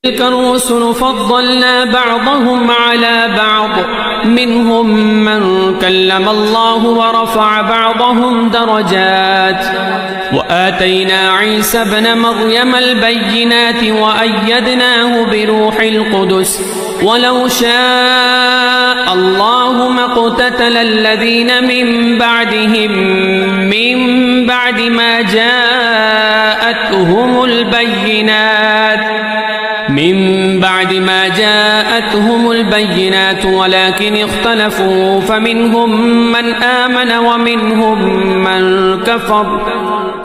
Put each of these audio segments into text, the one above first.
تلك الرسل فضلنا بعضهم على بعض منهم من كلم الله ورفع بعضهم درجات وآتينا عيسى ابن مريم البينات وأيدناه بروح القدس ولو شاء الله ما اقتتل الذين من بعدهم من بعد ما جاءتهم البينات ولكن اختلفوا فمنهم من آمن ومنهم من كفر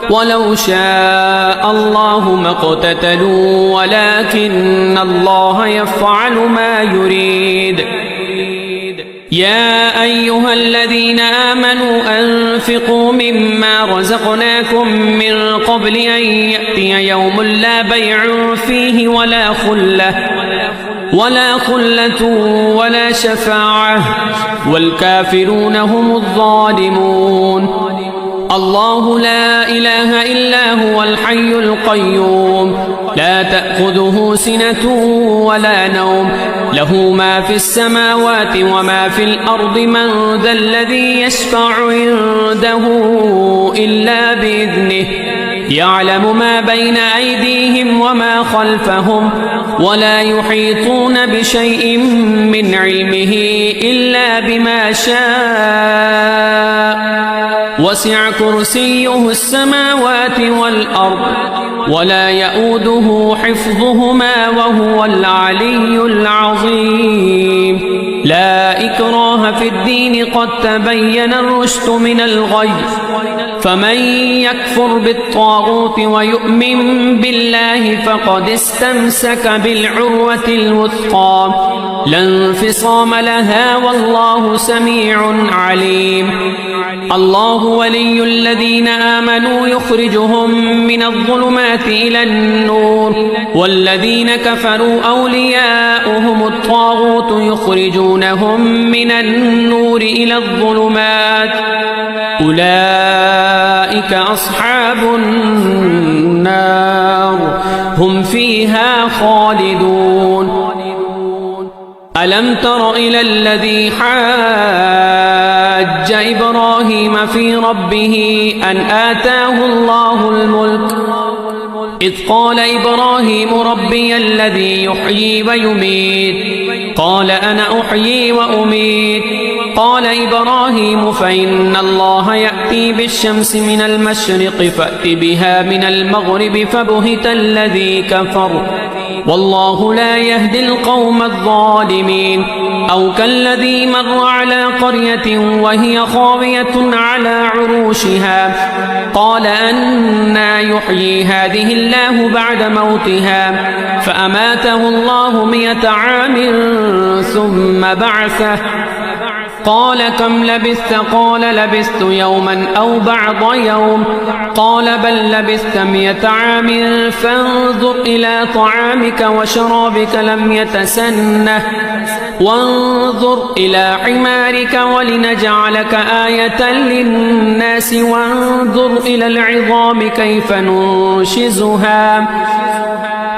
ولو شاء الله ما اقتتلوا ولكن الله يفعل ما يريد. يا أيها الذين آمنوا أنفقوا مما رزقناكم من قبل أن يأتي يوم لا بيع فيه ولا خلة ولا شفاعة والكافرون هم الظالمون. الله لا إله إلا هو الحي القيوم لا تأخذه سنة ولا نوم له ما في السماوات وما في الأرض من ذا الذي يشفع عنده إلا بإذنه يعلم ما بين أيديهم وما خلفهم ولا يحيطون بشيء من علمه إلا بما شاء وسع كرسيه السماوات والأرض ولا يؤوده حفظهما وهو العلي العظيم. لا إكراه في الدين قد تبين الرشد من الغي فمن يكفر بالطاغوت ويؤمن بالله فقد استمسك بالعروة الوثقى لا انفصام لها والله سميع عليم. الله ولي الذين آمنوا يخرجهم من الظلمات إلى النور والذين كفروا أولياؤهم الطاغوت يخرجونهم من النور إلى الظلمات أولئك أصحاب النار هم فيها خالدون. ألم تر إلى الذي حاج إبراهيم في ربه أن آتاه الله الملك إذ قال إبراهيم ربي الذي يحيي ويميت قال أنا أحيي وأميت قال إبراهيم فإن الله يأتي بالشمس من المشرق فأت بها من المغرب فبهت الذي كفر والله لا يهدي القوم الظالمين. أو كالذي مر على قرية وهي خاوية على عروشها قال أنى يحيي هذه الله بعد موتها فأماته الله 100 عام ثم بعثه قال كم لبثت قال لبثت يوما أو بعض يوم قال بل لبثت 100 عام فانظر إلى طعامك وشرابك لم يتسنه وانظر إلى حمارك ولنجعلك آية للناس وانظر إلى العظام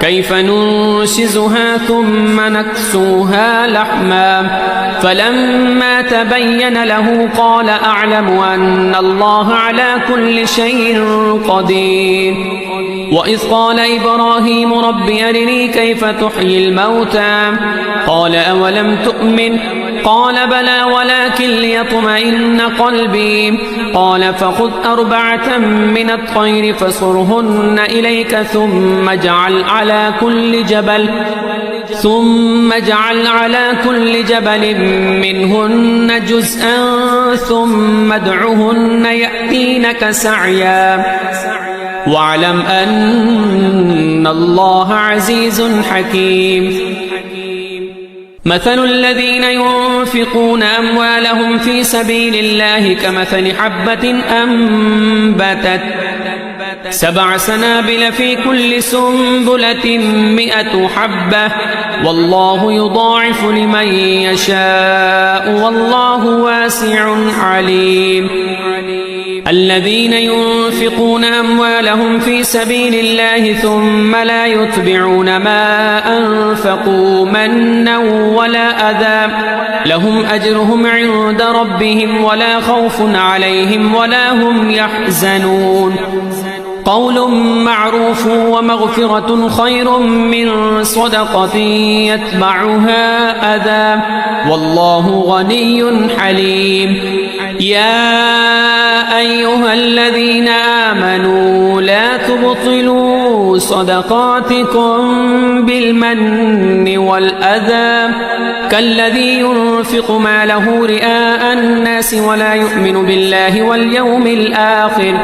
كيف ننشزها ثم نكسوها لحما فلما تبين له قال أعلم أن الله على كل شيء قدير. وإذ قال إبراهيم رب أرني كيف تحيي الموتى قال أولم تؤمن قال بلى ولكن ليطمئن قلبي قال فخذ 4 من الطير فصرهن إليك ثم اجعل على كل جبل منهن جزءا ثم ادعهن يأتينك سعيا واعلم أن الله عزيز حكيم. مثل الذين ينفقون أموالهم في سبيل الله كمثل حبة أنبتت 7 سنابل في كل سنبلة 100 حبة والله يضاعف لمن يشاء والله واسع عليم. الذين ينفقون أموالهم في سبيل الله ثم لا يتبعون ما أنفقوا منا ولا أذى لهم أجرهم عند ربهم ولا خوف عليهم ولا هم يحزنون قول معروف ومغفرة خير من صدقة يتبعها أذى والله غني حليم يا أيها الذين آمنوا لا تبطلوا صدقاتكم بالمن والأذى كالذي ينفق ماله رئاء الناس ولا يؤمن بالله واليوم الآخر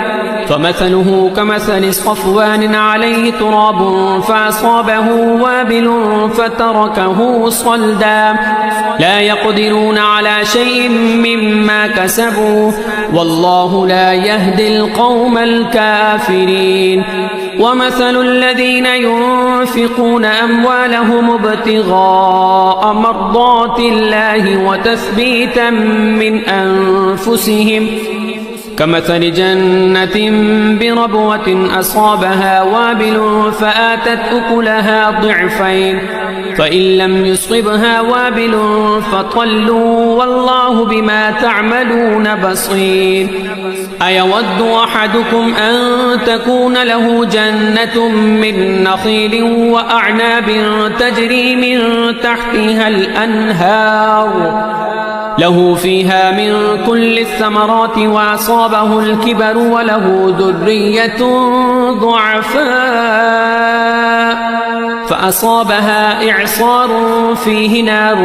فمثله كمثل صفوان عليه تراب فأصابه وابل فتركه صلدا لا يقدرون على شيء مما كسبوا والله لا يهدي القوم الكافرين ومثل الذين ينفقون أموالهم ابتغاء مرضات الله وتثبيتا من أنفسهم كمثل جنة بربوة أصابها وابل فآتت أكلها ضعفين فإن لم يصبها وابل فطلوا والله بما تعملون بصير أيود أحدكم أن تكون له جنة من نخيل وأعناب تجري من تحتها الأنهار له فيها من كل الثمرات وأصابه الكبر وله ذرية ضعفاء فأصابها إعصار فيه نار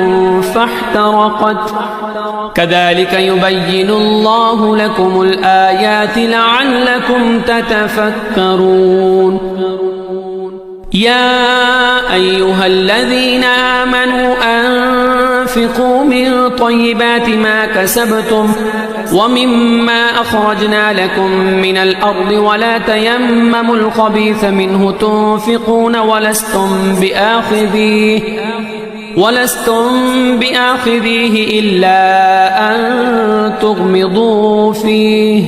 فاحترقت كذلك يبين الله لكم الآيات لعلكم تتفكرون يا أيها الذين آمنوا أنفقوا من طيبات ما كسبتم وممما أخرجنا لكم من الأرض ولا تيمموا الخبيث منه تنفقون ولستم بآخذيه إلا أن تغمضوا فيه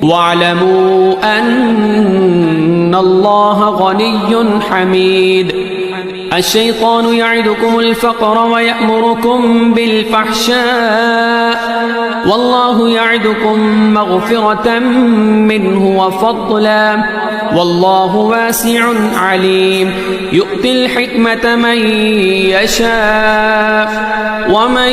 واعلموا أن الله غني حميد الشيطان يعدكم الفقر ويأمركم بالفحشاء والله يعدكم مغفرة منه وفضلا والله واسع عليم يؤتي الحكمة من يشاء ومن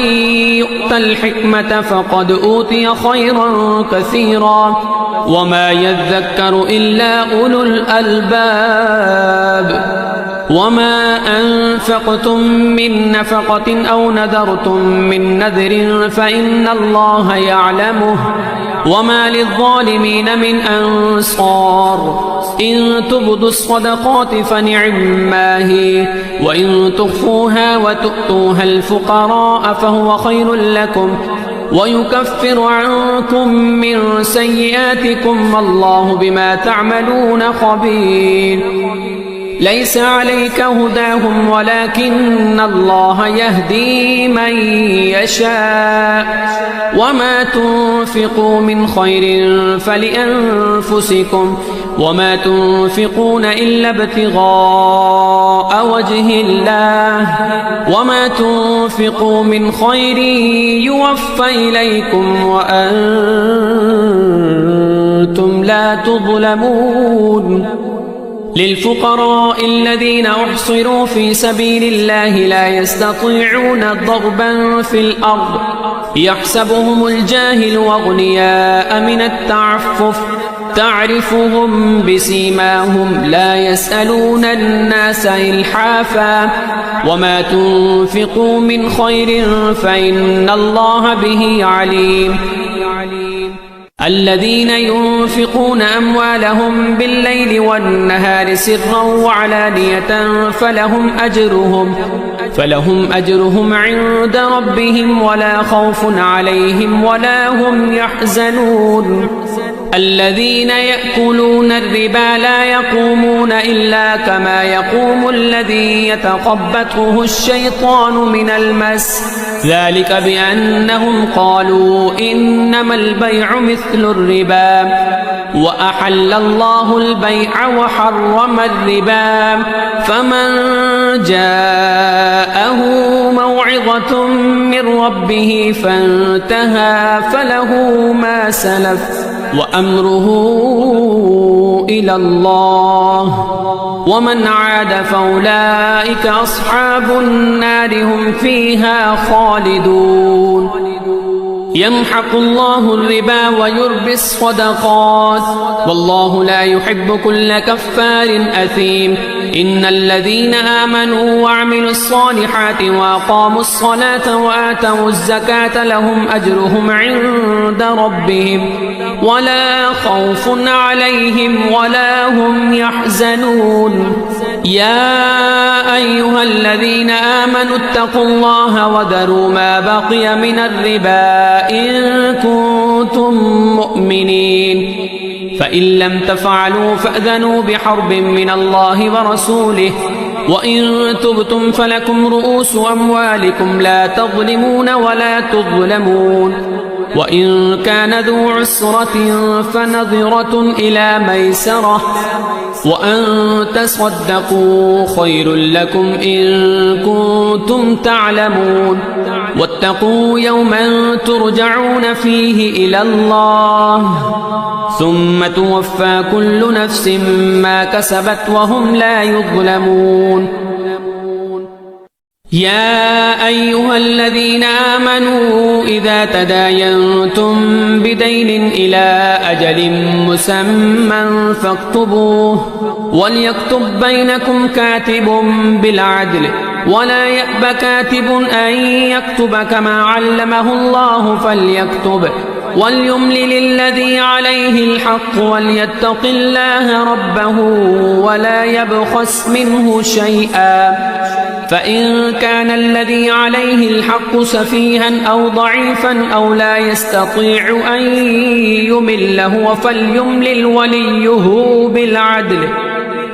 يؤت الحكمة فقد أوتي خيرا كثيرا وما يذكر إلا أولو الألباب وما أنفقتم من نفقة أو نذرتم من نذر فإن الله يعلمه وما للظالمين من أنصار إن تبدوا الصدقات فنعما هي وإن تخفوها وتؤتوها الفقراء فهو خير لكم ويكفر عنكم من سيئاتكم والله بما تعملون خبير ليس عليك هداهم ولكن الله يهدي من يشاء وما تنفقوا من خير فلأنفسكم وما تنفقون إلا ابتغاء وجه الله وما تنفقوا من خير يوفى إليكم وأنتم لا تظلمون للفقراء الذين أحصروا في سبيل الله لا يستطيعون ضربا في الأرض يحسبهم الجاهل أغنياء من التعفف تعرفهم بسيماهم لا يسألون الناس إلحافا وما تنفقوا من خير فإن الله به عليم الذين ينفقون أموالهم بالليل والنهار سرا وعلانية فلهم أجرهم عند ربهم ولا خوف عليهم ولا هم يحزنون الذين يأكلون الربا لا يقومون إلا كما يقوم الذي يتخبطه الشيطان من المس ذلك بأنهم قالوا إنما البيع مثل الربا وأحل الله البيع وحرم الربا فمن جاءه موعظة من ربه فانتهى فله ما سلف وأمره إلى الله ومن عاد فأولئك أصحاب النار هم فيها خالدون يمحق الله الربا ويربي الصدقات والله لا يحب كل كفار أثيم إن الذين آمنوا وعملوا الصالحات وأقاموا الصلاة وآتوا الزكاة لهم أجرهم عند ربهم ولا خوف عليهم ولا هم يحزنون يا أيها الذين آمنوا اتقوا الله وذروا ما بقي من الربا إن كنتم مؤمنين فإن لم تفعلوا فأذنوا بحرب من الله ورسوله وإن تبتم فلكم رؤوس أموالكم لا تظلمون ولا تظلمون وإن كان ذو عسرة فنظرة إلى ميسرة وأن تصدقوا خير لكم إن كنتم تعلمون واتقوا يوما ترجعون فيه إلى الله ثم توفى كل نفس ما كسبت وهم لا يظلمون يا أيها الذين آمنوا إذا تداينتم بدين إلى أجل مسمى فاكتبوه وليكتب بينكم كاتب بالعدل ولا يأب كاتب أن يكتب كما علمه الله فليكتب وليملل الذي عليه الحق وليتق الله ربه ولا يبخس منه شيئا فإن كان الذي عليه الحق سفيها أو ضعيفا أو لا يستطيع أن يمل هو فليملل وليه بالعدل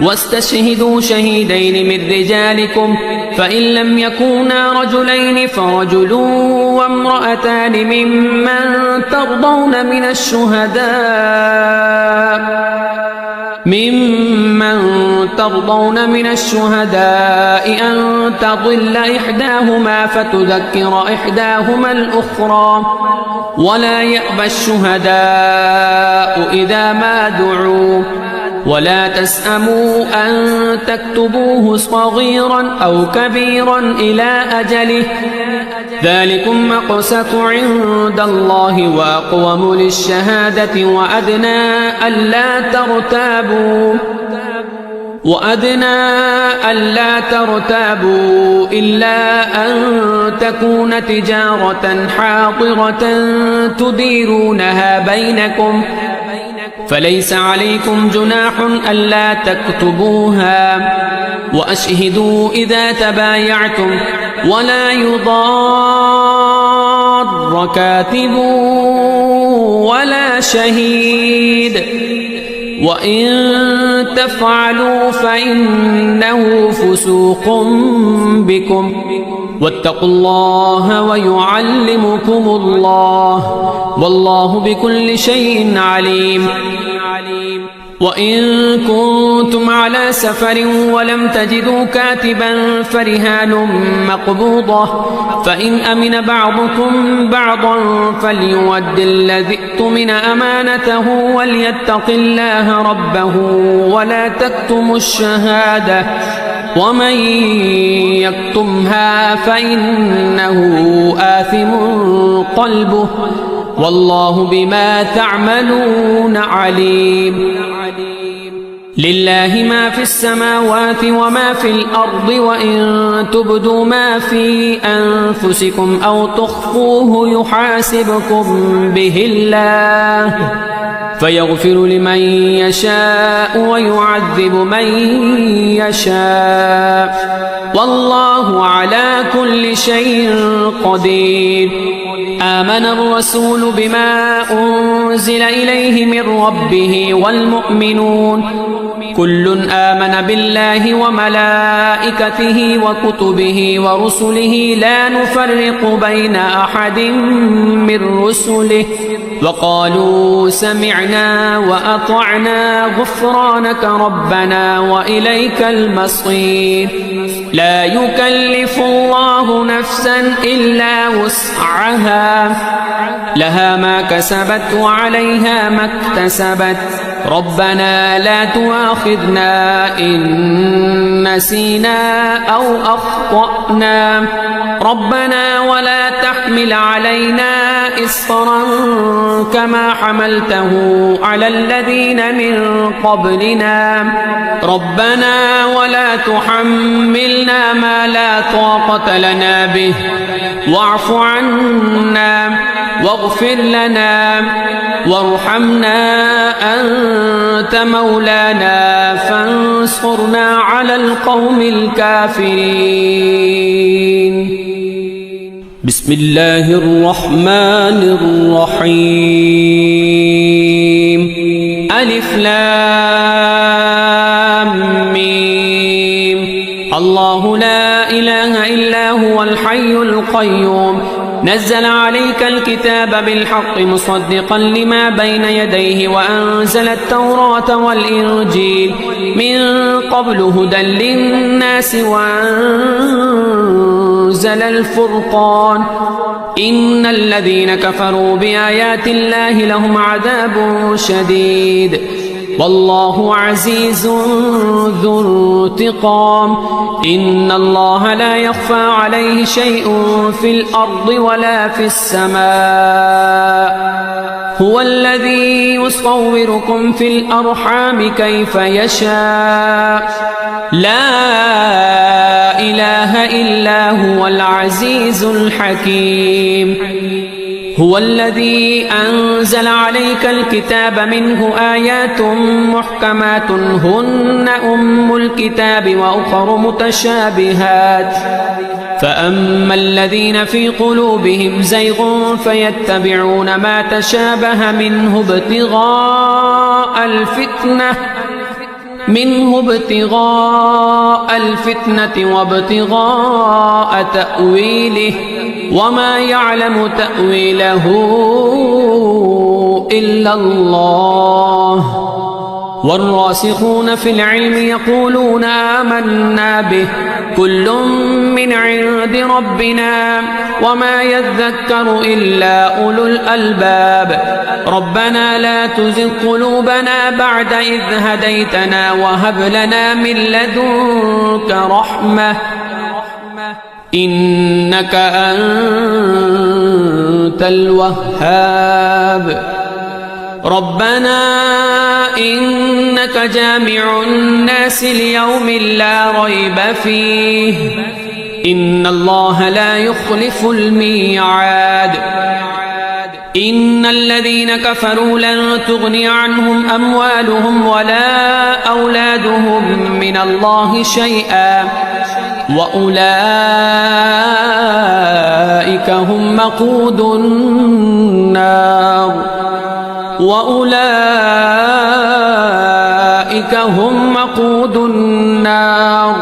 واستشهدوا شهيدين من رجالكم فإن لم يكونا رجلين فرجل وامرأتان ممن ترضون من الشهداء أن تضل إحداهما فتذكر إحداهما الأخرى ولا يأبى الشهداء إذا ما دعوا ولا تسأموا أن تكتبوه صغيرا أو كبيرا إلى أجله ذلكم أقسط عند الله وأقوم للشهادة وأدنى ألا ترتابوا إلا أن تكون تجارة حاضرة تديرونها بينكم فليس عليكم جناح ألا تكتبوها وأشهدوا إذا تبايعتم ولا يضار كاتب ولا شهيد وإن تفعلوا فإنه فسوق بكم واتقوا الله ويعلمكم الله والله بكل شيء عليم وإن كنتم على سفر ولم تجدوا كاتبا فرهان مقبوضة فإن أمن بعضكم بعضا فليؤد الذي اؤتمن أمانته وليتق الله ربه ولا تكتموا الشهادة ومن يكتمها فإنه آثم قلبه والله بما تعملون عليم لله ما في السماوات وما في الأرض وإن تبدوا ما في أنفسكم أو تخفوه يحاسبكم به الله فيغفر لمن يشاء ويعذب من يشاء والله على كل شيء قدير. آمن الرسول بما أنزل إليه من ربه والمؤمنون كل آمن بالله وملائكته وكتبه ورسله لا نفرق بين أحد من رسله وقالوا سمعنا وأطعنا غفرانك ربنا وإليك المصير. لا يكلف الله نفسا إلا وسعها لها ما كسبت وعليها ما اكتسبت ربنا لا تؤاخذنا إن نسينا أو أخطأنا ربنا ولا تحمل علينا إصرا كما حملته على الذين من قبلنا ربنا ولا تحملنا ما لا طاقة لنا به واعف عنا واغفر لنا وارحمنا أنت مولانا فانصرنا على القوم الكافرين. بسم الله الرحمن الرحيم. ألف لام ميم. الله لا إله إلا هو الحي القيوم نزل عليك الكتاب بالحق مصدقا لما بين يديه وأنزل التوراة والإنجيل من قبل هدى للناس وأنزل الفرقان إن الذين كفروا بآيات الله لهم عذاب شديد والله عزيز ذو انتقام. إن الله لا يخفى عليه شيء في الأرض ولا في السماء هو الذي يصوركم في الأرحام كيف يشاء لا إله إلا هو العزيز الحكيم. هو الذي أنزل عليك الكتاب منه آيات محكمات هن أم الكتاب وأخر متشابهات فأما الذين في قلوبهم زيغ فيتبعون ما تشابه منه ابتغاء الفتنة وابتغاء تأويله وما يعلم تأويله إلا الله والراسخون في العلم يقولون آمنا به كل من عند ربنا وما يذكر إلا أولو الألباب. ربنا لا تزغ قلوبنا بعد إذ هديتنا وهب لنا من لدنك رحمة إنك أنت الوهاب. ربنا إنك جامع الناس ليوم لا ريب فيه إن الله لا يخلف الميعاد. إن الذين كفروا لن تغني عنهم أموالهم ولا أولادهم من الله شيئا وأولئك هم وقود النار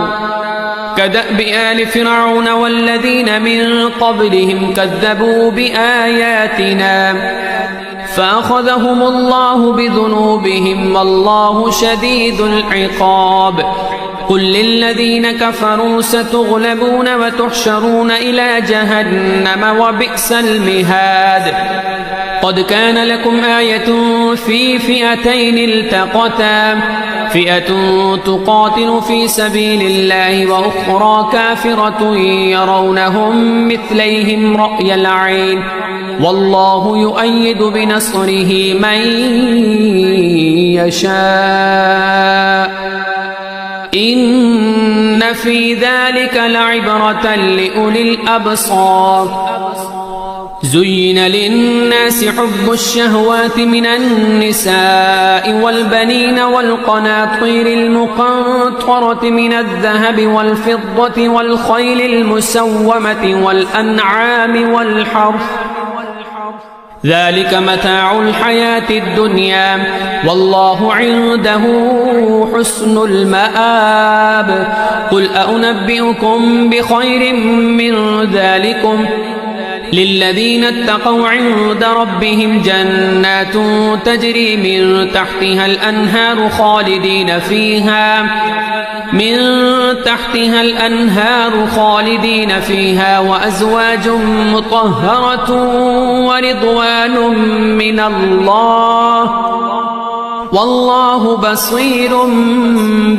كدأب آل فرعون والذين من قبلهم كذبوا بآياتنا فأخذهم الله بذنوبهم والله شديد العقاب. قل للذين كفروا ستغلبون وتحشرون إلى جهنم وبئس المهاد. قد كان لكم آية في فئتين التقتا فئة تقاتل في سبيل الله وأخرى كافرة يرونهم مثليهم رأي العين والله يؤيد بنصره من يشاء إن في ذلك لعبرة لأولي الأبصار. زين للناس حب الشهوات من النساء والبنين والقناطير المقنطرة من الذهب والفضة والخيل المسومة والأنعام والحرث ذلك متاع الحياة الدنيا والله عنده حسن المآب قل أنبئكم بخير من ذلكم للذين اتقوا عند ربهم جنات تجري من تحتها الأنهار خالدين فيها وأزواج مطهرة ورضوان من الله والله بصير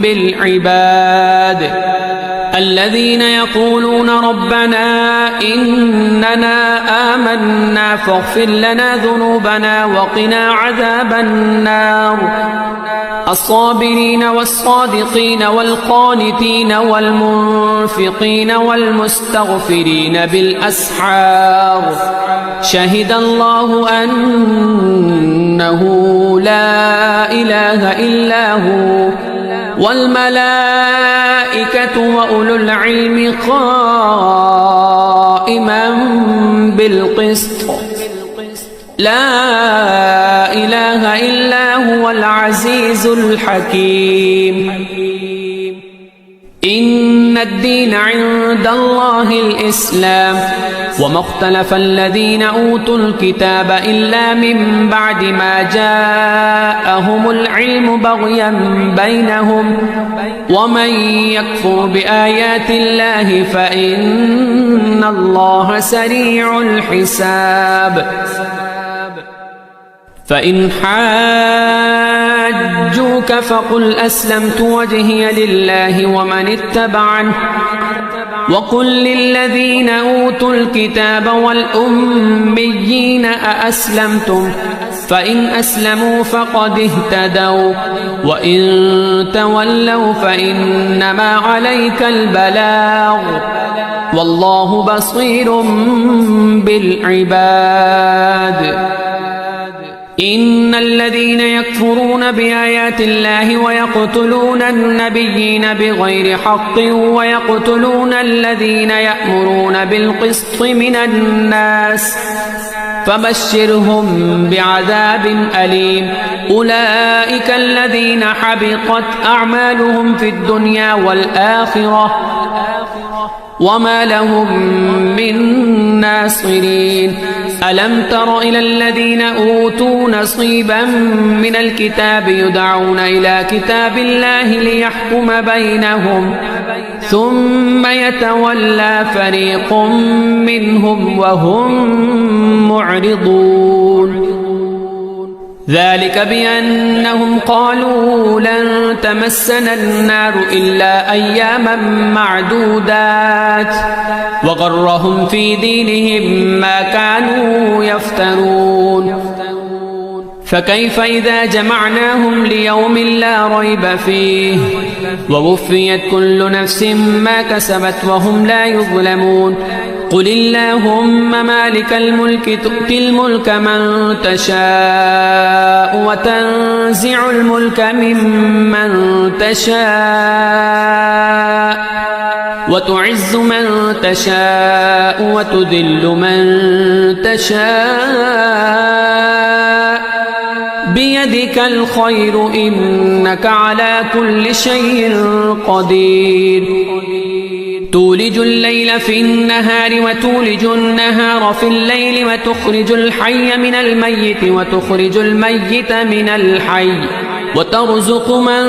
بالعباد الذين يقولون ربنا إننا آمنا فاغفر لنا ذنوبنا وقنا عذاب النار الصابرين والصادقين والقانتين والمنفقين والمستغفرين بالأسحار شهد الله أنه لا إله إلا هو والملائكة وأولو العلم قائما بالقسط لا إله إلا هو العزيز الحكيم إن الدين عند الله الإسلام وما اختلف الذين أوتوا الكتاب إلا من بعد ما جاءهم العلم بغيا بينهم ومن يكفر بآيات الله فإن الله سريع الحساب فإن حاجوك فقل أسلمت وجهي لله ومن اتبعني وقل للذين أوتوا الكتاب والأميين أأسلمتم فإن أسلموا فقد اهتدوا وإن تولوا فإنما عليك البلاغ والله بصير بالعباد إن الذين يكفرون بآيات الله ويقتلون النبيين بغير حق ويقتلون الذين يأمرون بالقسط من الناس فبشرهم بعذاب أليم أولئك الذين حبطت أعمالهم في الدنيا والآخرة وما لهم من ناصرين ألم تر إلى الذين أوتوا نصيبا من الكتاب يدعون إلى كتاب الله ليحكم بينهم ثم يتولى فريق منهم وهم معرضون ذلك بأنهم قالوا لن تمسنا النار إلا أياما معدودات وغرهم في دينهم ما كانوا يفترون فكيف إذا جمعناهم ليوم لا ريب فيه ووفيت كل نفس ما كسبت وهم لا يظلمون قل اللهم مالك الملك تؤتي الملك من تشاء وتنزع الملك ممن تشاء وتعز من تشاء وتذل من تشاء بيدك الخير إنك على كل شيء قدير تولج الليل في النهار وتولج النهار في الليل وتخرج الحي من الميت وتخرج الميت من الحي وترزق من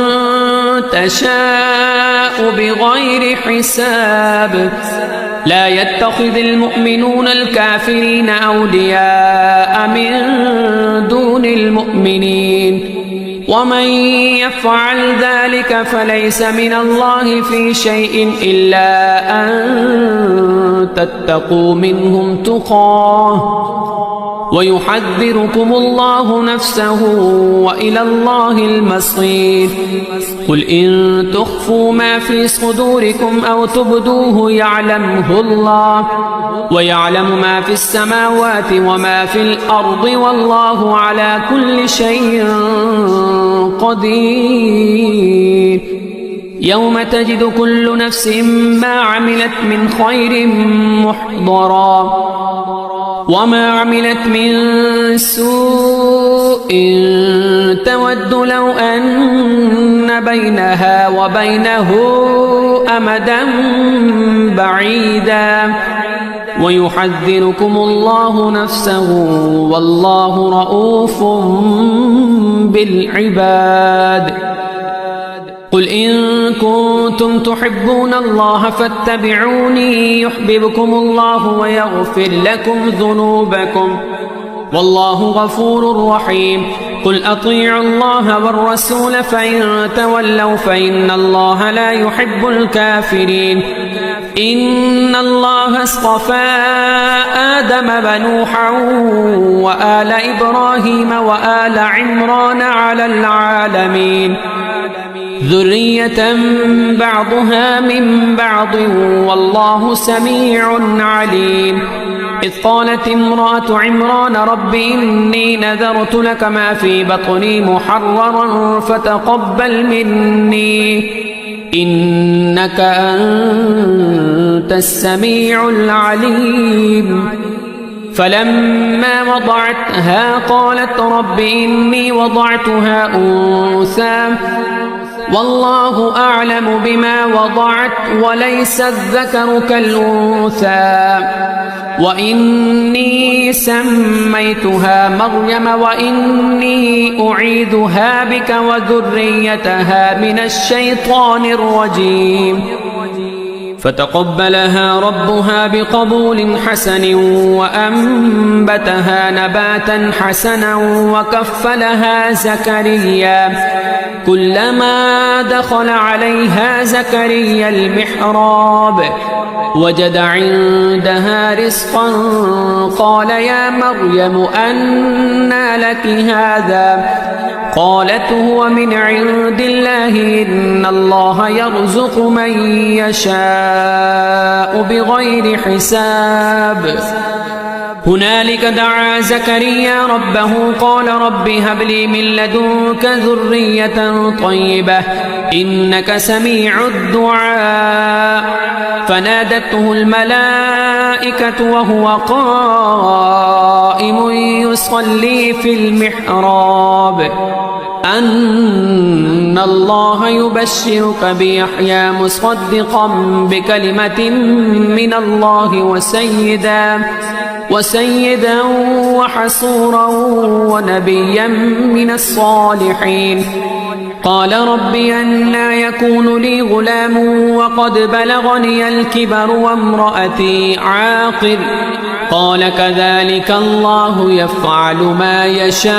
تشاء بغير حساب لا يتخذ المؤمنون الكافرين أولياء من دون المؤمنين ومن يفعل ذلك فليس من الله في شيء إلا أن تتقوا منهم تقاه ويحذركم الله نفسه وإلى الله المصير. قل إن تخفوا ما في صدوركم أو تبدوه يعلمه الله ويعلم ما في السماوات وما في الأرض والله على كل شيء قدير. يوم تجد كل نفس ما عملت من خير محضرا وما عملت من سوء تود لو أن بينها وبينه أمدا بعيدا ويحذركم الله نفسه والله رؤوف بالعباد. قل إن كنتم تحبون الله فاتبعوني يحببكم الله ويغفر لكم ذنوبكم والله غفور رحيم. قل أطيعوا الله والرسول فإن تولوا فإن الله لا يحب الكافرين. إن الله اصطفى آدم ونوحا وآل إبراهيم وآل عمران على العالمين ذرية بعضها من بعض والله سميع عليم. إذ قالت امرأة عمران رب إني نذرت لك ما في بطني محررا فتقبل مني إنك أنت السميع العليم. فلما وضعتها قالت رب إني وضعتها أنثى والله أعلم بما وضعت وليس الذكر كالأنثى وإني سميتها مريم وإني أعيذها بك وذريتها من الشيطان الرجيم. فتقبلها ربها بقبول حسن وأنبتها نباتا حسنا وكفلها زكريا. كلما دخل عليها زكريا المحراب وجد عندها رزقا قال يا مريم أنى لك هذا قالت هو من عند الله إن الله يرزق من يشاء بغير حساب. هنالك دعا زكريا ربه قال رب هب لي من لدنك ذرية طيبة إنك سميع الدعاء. فنادته الملائكة وهو قائم يصلي في المحراب أن الله يبشرك بيحيى مصدقا بكلمة من الله وسيدا وحصورا ونبيا من الصالحين. قال رب أنى يكون لي غلام وقد بلغني الكبر وامرأتي عاقر قال كذلك الله يفعل ما يشاء.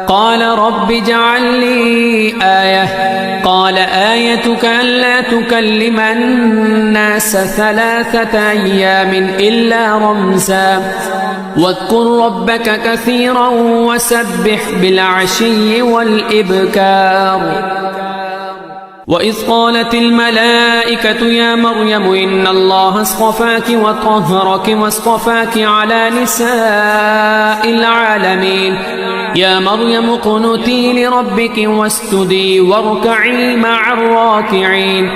قال رب اجعل لي آية قال آيتك ألا تكلم الناس 3 أيام إلا رمزا واذكر ربك كثيرا وسبح بالعشي والإبكار. وإذ قالت الملائكة يا مريم إن الله اصطفاك وطهرك واصطفاك على نساء العالمين يا مريم اقنتي لربك واسجدي واركعي مع الراكعين.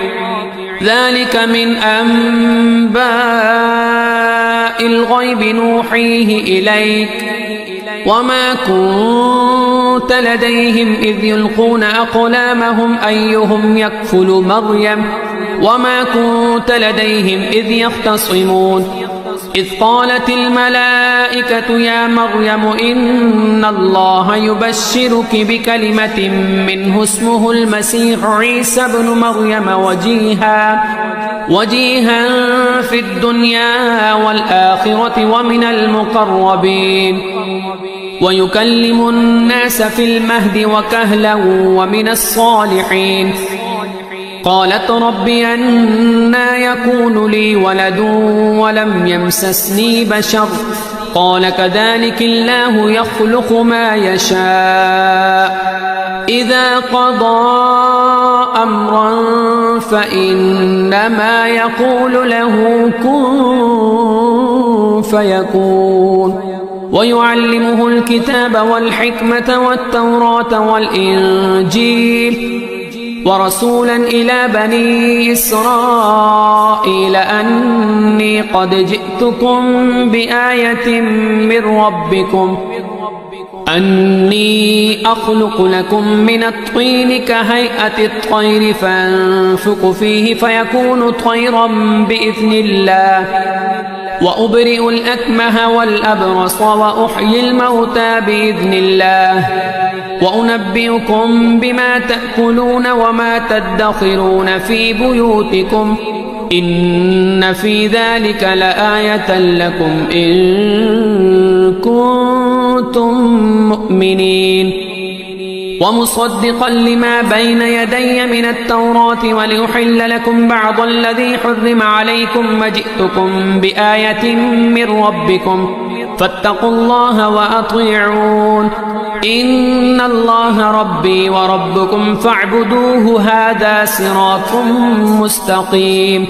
ذلك من أنباء الغيب نوحيه إليك وما كنت لديهم إذ يلقون أقلامهم أيهم يكفل مريم وما كنت لديهم إذ يختصمون. إذ قالت الملائكة يا مريم إن الله يبشرك بكلمة منه اسمه المسيح عيسى ابن مريم وجيها في الدنيا والآخرة ومن المقربين ويكلم الناس في المهد وكهلا ومن الصالحين. قالت رب أنى يكون لي ولد ولم يمسسني بشر قال كذلك الله يخلق ما يشاء إذا قضى أمرا فإنما يقول له كن فيكون ويعلمه الكتاب والحكمة والتوراة والإنجيل ورسولا إلى بني إسرائيل أني قد جئتكم بآية من ربكم أني أخلق لكم من الطين كهيئة الطير فأنفق فيه فيكون طيرا بإذن الله وأبرئ الأكمه والأبرص وأحيي الموتى بإذن الله وأنبئكم بما تأكلون وما تدخرون في بيوتكم إن في ذلك لآية لكم إن كنتم مؤمنين ومصدقا لما بين يدي من التوراة ولأحل لكم بعض الذي حرم عليكم وجئتكم بآية من ربكم فاتقوا الله وأطيعون إن الله ربي وربكم فاعبدوه هذا صراط مستقيم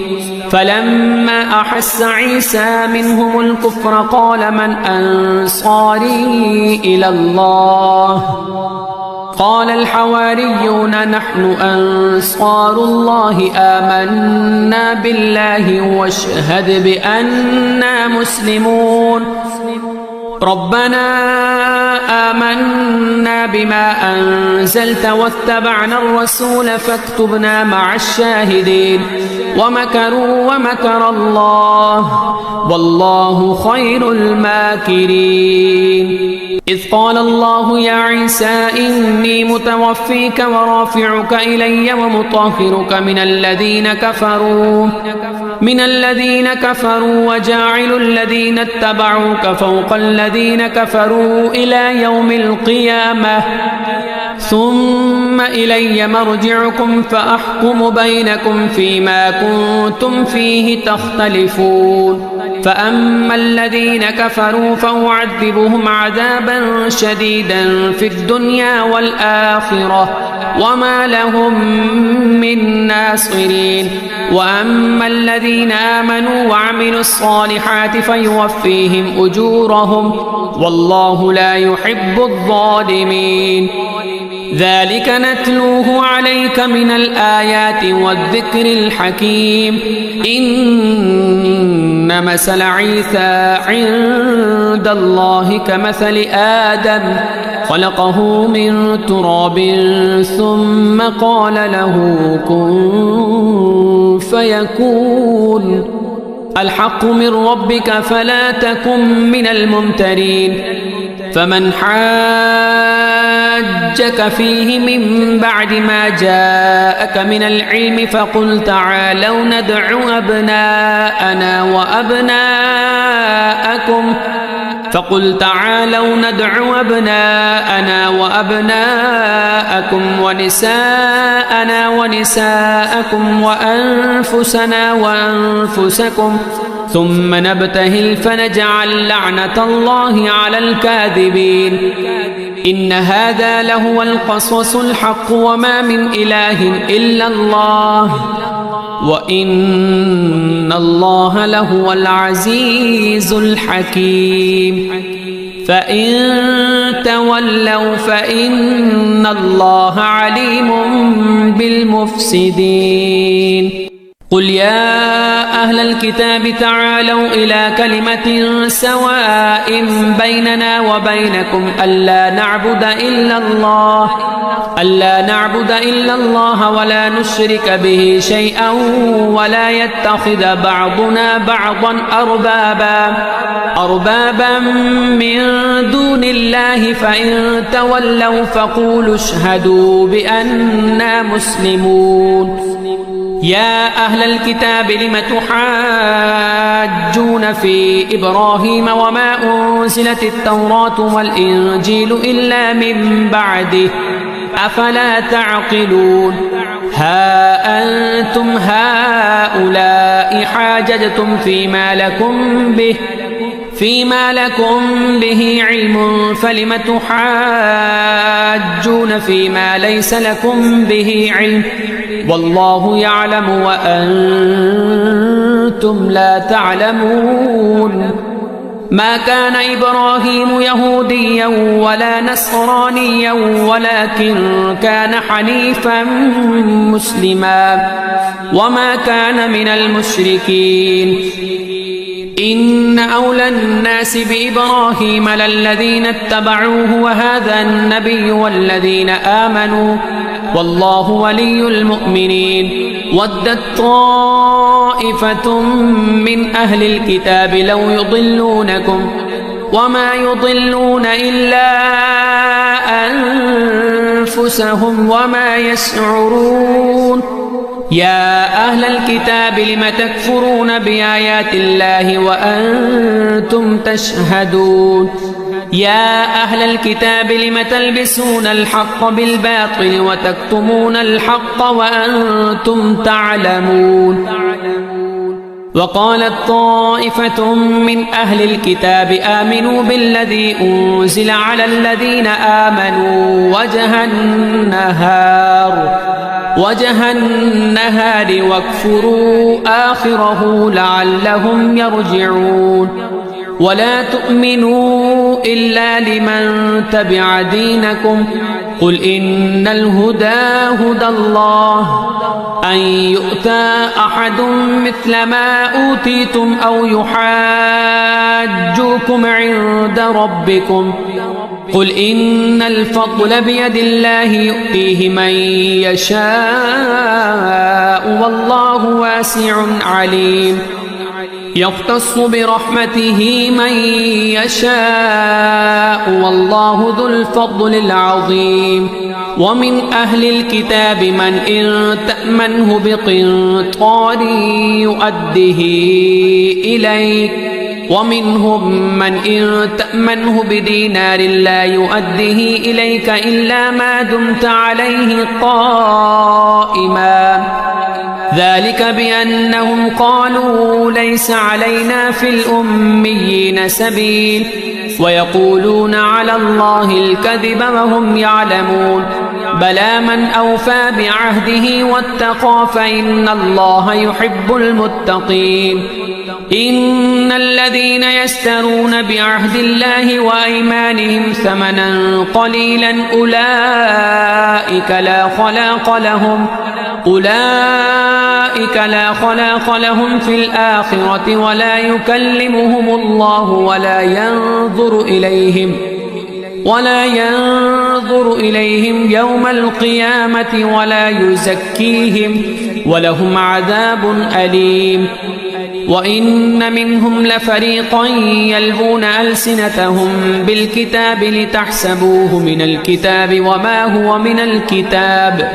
فلما أحس عيسى منهم الكفر قال من أنصاري إلى الله قال الحواريون نحن أنصار الله آمنا بالله واشهد بأننا مسلمون ربنا آمنا بما أنزلت واتبعنا الرسول فاكتبنا مع الشاهدين ومكروا ومكر الله والله خير الماكرين إذ قال الله يا عيسى إني متوفيك ورافعك إلي ومطهرك من الذين كفروا وجاعل الذين اتبعوك فوق الذين كفروا إلى يوم القيامة ثم إلي مرجعكم فأحكم بينكم فيما كنتم فيه تختلفون فأما الذين كفروا فأعذبهم عذابا شديدا في الدنيا والآخرة وما لهم من ناصرين وأما الذين آمنوا وعملوا الصالحات فيوفيهم أجورهم والله لا يحب الظالمين ذلك نتلوه عليك من الآيات والذكر الحكيم إن مثل عيسى عند الله كمثل آدم خلقه من تراب ثم قال له كن فيكون الحق من ربك فلا تكن من الممترين فمن حاجك فيه من بعد ما جاءك من العلم فقل تعالوا ندع أبناءنا وأبناءكم ونساءنا ونساءكم وأنفسنا وأنفسكم ثم نبتهل فنجعل لعنة الله على الكاذبين إن هذا لهو القصص الحق وما من إله إلا الله وإن الله لهو العزيز الحكيم فإن تولوا فإن الله عليم بالمفسدين قل يا أهل الكتاب تعالوا إلى كلمة سواء بيننا وبينكم ألا نعبد إلا الله ولا نشرك به شيئا ولا يتخذ بعضنا بعضا أربابا من دون الله فإن تولوا فقولوا اشهدوا بأننا مسلمون يا أهل الكتاب لم تحاجون في إبراهيم وما أنزلت التوراة والإنجيل إلا من بعده أفلا تعقلون ها أنتم هؤلاء حاججتم فيما لكم به علم فلم تحاجون فيما ليس لكم به علم والله يعلم وأنتم لا تعلمون ما كان إبراهيم يهوديا ولا نصرانيا ولكن كان حنيفا مسلما وما كان من المشركين إن أولى الناس بإبراهيم للذين اتبعوه وهذا النبي والذين آمنوا والله ولي المؤمنين ودت طائفة من أهل الكتاب لو يضلونكم وما يضلون إلا أنفسهم وما يشعرون يا أهل الكتاب لم تكفرون بآيات الله وأنتم تشهدون يا أهل الكتاب لم تلبسون الحق بالباطل وتكتمون الحق وأنتم تعلمون وقالت طائفة من أهل الكتاب آمنوا بالذي أنزل على الذين آمنوا وجه النهار واكفروا آخره لعلهم يرجعون ولا تؤمنوا إلا لمن تبع دينكم قل إن الهدى هدى الله أن يؤتى أحد مثل ما أوتيتم أو يحاجوكم عند ربكم قل إن الفضل بيد الله يؤتيه من يشاء والله واسع عليم يختص برحمته من يشاء والله ذو الفضل العظيم ومن أهل الكتاب من إن تأمنه بقنطار يؤده إليك ومنهم من إن تأمنه بدينار لا يؤده إليك إلا ما دمت عليه قائما ذلك بأنهم قالوا ليس علينا في الأميين سبيل ويقولون على الله الكذب وهم يعلمون بلى من أوفى بعهده واتقى فإن الله يحب المتقين إن الذين يشترون بعهد الله وأيمانهم ثمنا قليلا أولئك لا خلاق لهم في الآخرة ولا يكلمهم الله ولا ينظر إليهم يوم القيامة ولا يزكيهم ولهم عذاب أليم وإن منهم لفريقا يلوون ألسنتهم بالكتاب لتحسبوه من الكتاب وما هو من الكتاب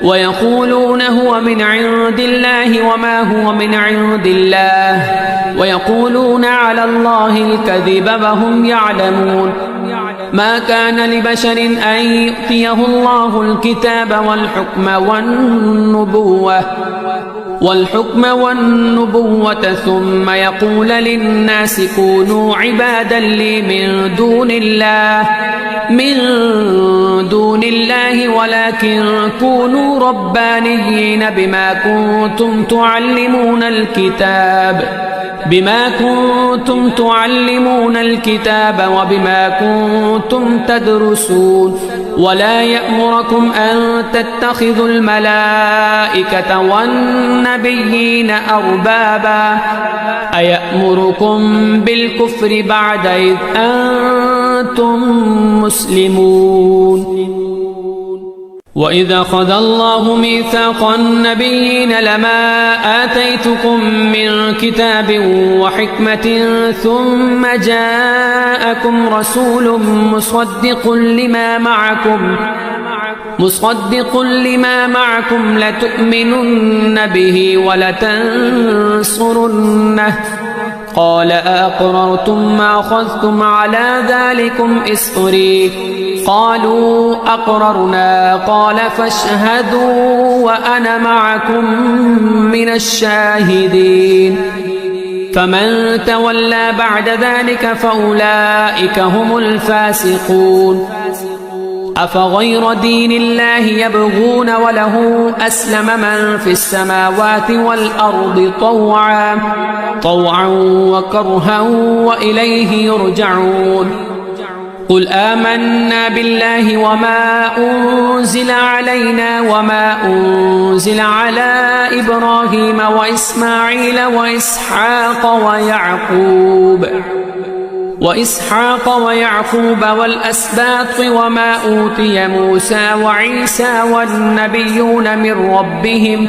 ويقولون هو من عند الله وما هو من عند الله ويقولون على الله الكذب وهم يعلمون ما كان لبشر أن يؤتيه الله الكتاب والحكم والنبوة ثم يقول للناس كونوا عبادا لي من دون الله ولكن كونوا ربانيين بما كنتم تعلمون الكتاب وبما كنتم تدرسون ولا يأمركم أن تتخذوا الملائكة والنبيين أربابا أيأمركم بالكفر بعد إذ أنتم مسلمون وإذا أخذ الله ميثاق النبيين لما آتيتكم من كتاب وحكمة ثم جاءكم رسول مصدق لما معكم لتؤمنن به ولتنصرنه قال أأقررتم ما أخذتم على ذلكم إصري قالوا أقررنا قال فاشهدوا وأنا معكم من الشاهدين فمن تولى بعد ذلك فأولئك هم الفاسقون أفغير دين الله يبغون وله أسلم من في السماوات والأرض طوعا وكرها وإليه يرجعون قل آمنا بالله وما أنزل علينا وما أنزل على إبراهيم وإسماعيل وإسحاق ويعقوب والأسباط وما أوتي موسى وعيسى والنبيون من ربهم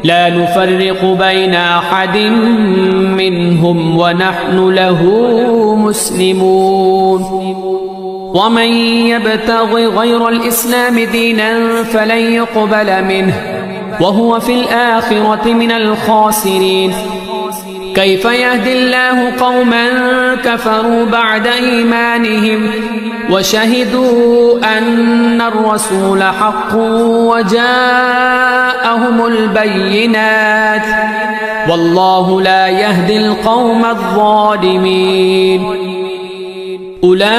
لا نفرق بين أحد منهم ونحن له مسلمون ومن يبتغ غير الإسلام دينا فلن يقبل منه وهو في الآخرة من الخاسرين كيف يهدي الله قوما كفروا بعد إيمانهم وشهدوا أن الرسول حق وجاءهم البينات والله لا يهدي القوم الظالمين أولئك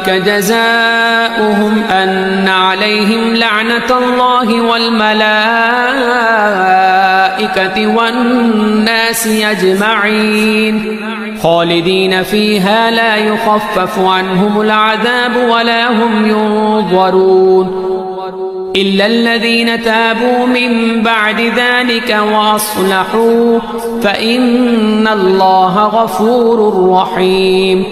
جزاؤهم أن عليهم لعنة الله والملائكة والناس أجمعين خالدين فيها لا يخفف عنهم العذاب ولا هم ينظرون إلا الذين تابوا من بعد ذلك وأصلحوا فإن الله غفور رحيم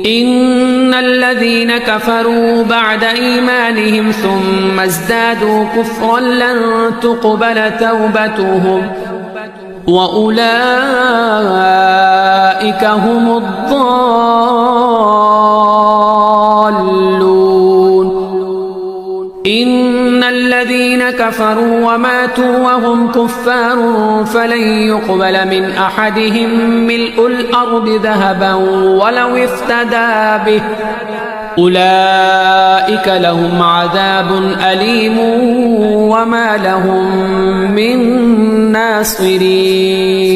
إن الذين كفروا بعد إيمانهم ثم ازدادوا كفرا لن تقبل توبتهم وأولئك هم الضالون إن الذين كفروا وماتوا وهم كفار فلن يقبل من أحدهم ملء الأرض ذهبا ولو افتدى به أولئك لهم عذاب أليم وما لهم من ناصرين